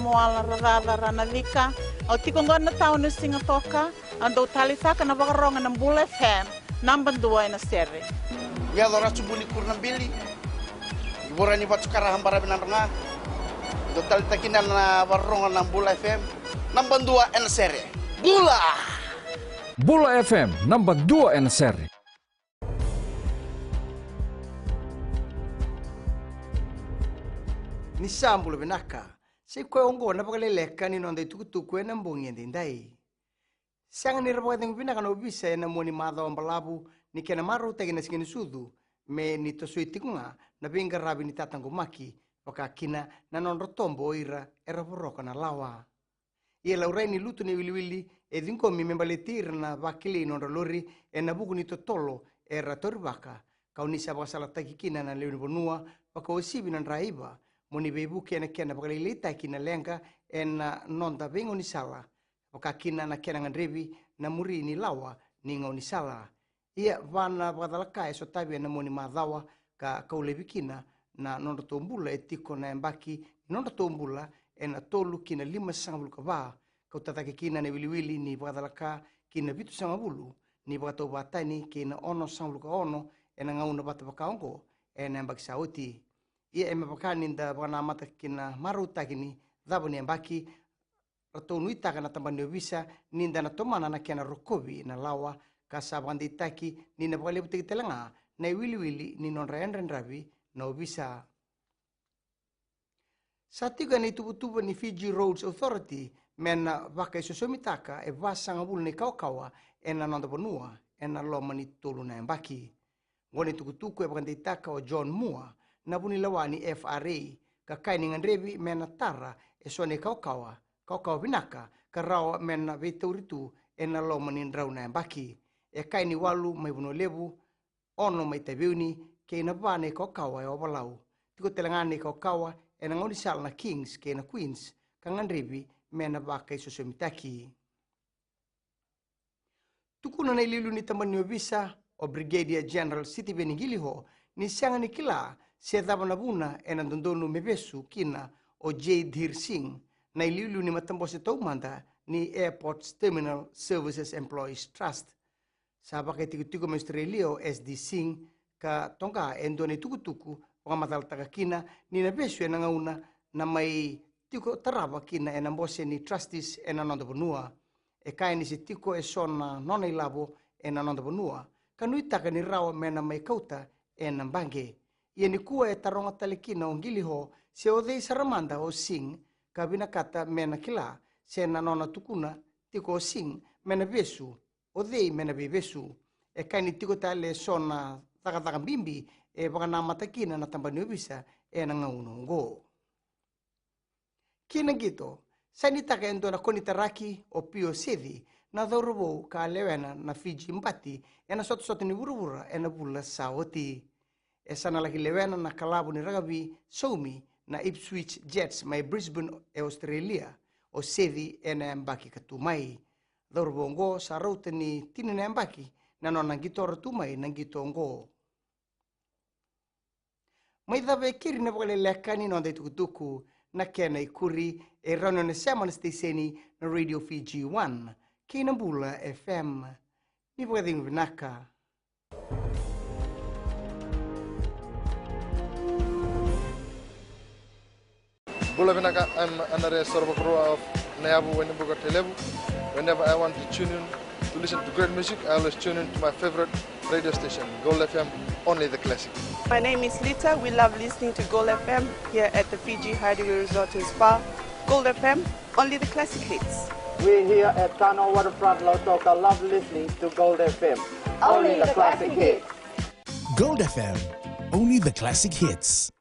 moala radada ranavika. O tiko ngona tau na singatoka. Ando talisaka na wakaronga ng Bula FM. Number 2 na sere. Ya dora subuli kurna bili. Ibora ni batu karahan barabinan nga. Do talitakina na waronga ng Bula FM. Number 2 na sere. Bula! Bula FM, number 2 na sere. Ni sambulu benaka. Si kwe ongo na Vakaleleka ni nonde tukutuku na mbongi ndai. Siang ni rapo kateng binaka no bisa na moni madha wambalabu ni kena maru tagi na sikini sudu me ni tosui tikunga na binga rabi ni tatango maki waka kina na nonro tombo oira era poroka na lawa. Ia laurai ni lutu ni wili e dinko mi membaletir na vakili nonro lori e na buku ni totolo era toribaka kau ni sabaka salataki kina na leuni bonua waka osibi na raiba moni bebu kena Vakaleleka kina lenga en nonda bengo ni sala. Wakakina na kena ngandrebi na muri ni lawa ni ngau ni sala. Ia vana Vakaleleka so tabi na moni madhawa ka kaulebikina na nonda tombula etiko na embaki nonda tombula na tolu kina 5 sangabulu kava. Kau tatake kina na wiliwili ni Vakaleleka kina bitu sangabulu ni Vakatau batani kina 1 sangabulu ka 1 na ngau na bata pakaongo na embaki sauti. Ia emapakani nda Vakanamata kina maruta kini dhabo ni embaki Rato nuita kana tambani bisa ninda na tomana na kena rokobi na lawa kasabandi taki ni na Vakaleleka telanga na wili ni non ren rabi na bisa. Satiga ni tubutuba ni Fiji Roads Authority mena vaka isosomitaka e vasangabul ni kaukawa na nonda bonua na loma ni tolu na embaki. Ngoni tukutuku e vakanditaka o John Mua na buni lawani FRA kakai ni ngandrebi mena tara so ni kaukawa binaka karawa mena vitauritu na loma ni ndrau na embaki. E kai ni walu mai buno lebu ono mai tabiuni ke na vane kaukawa e obalau. Tiko telangani kaukawa na ngoni sal na Kings ke na Queens kangandrebi mena vaka isosomitaki. Tukuna na ililu ni tamani obisa o Brigadier General City Beningiliho ni sianga ni kila se dava na buna na dondonu mebesu kina o J. Dhir Singh na ililu ni matambose taumanda ni Airports Terminal Services Employees Trust. Sabaka tiko me Australia o SD Singh ka tonga endone tukutuku o mataltaka kina ni na besu na ngauna na mai tiko tarava kina na mbose ni trustees na nonda bonua. E kai ni se tiko sona nona ilabo na nonda bonua. Kanuitaka ni rawa mena mai kauta na mbange. Ia ni kua taronga talikina o Ngiliho se o dei saramanda o Singh ka binakata mena kila se na nona tukuna tiko o Singh mena besu o dei mena bebesu. E kai ni tiko tale sona taka bimbi Vakanamata kina na tambani obisa na ngaunongo. Kina gito, sanitaka endo na konitaraki o pio sethi na dhaurubo ka lewena na Fiji mbati na soto ni wurubura na bula saoti. Sana lagi lewena na kalabu ni ragabi Soumi na Ipswich Jets mai Brisbane Australia o sethi na mbaki katumai. Dhaurubo ngo sa raute ni tini na mbaki na nona ngito ratumai na ngito ngo. Mai dhawe kiri na Vakaleleka ni nonda tukutuku na kena ikuri rano na semana steseni na Radio Fiji 1 kina Bula FM ni Vakading Vinaka. Bula Vinaka, I'm another sort of of Nayabu when Telebu. Whenever I want to tune in to listen to great music, I always tune in to my favorite radio station, Gold FM, only the classic. My name is Lita. We love listening to Gold FM here at the Fiji Hideaway Resort and Spa. Gold FM, only the classic hits. We here at Tano Waterfront Lautoka love listening to Gold FM, only the classic hits. Gold FM, only the classic hits.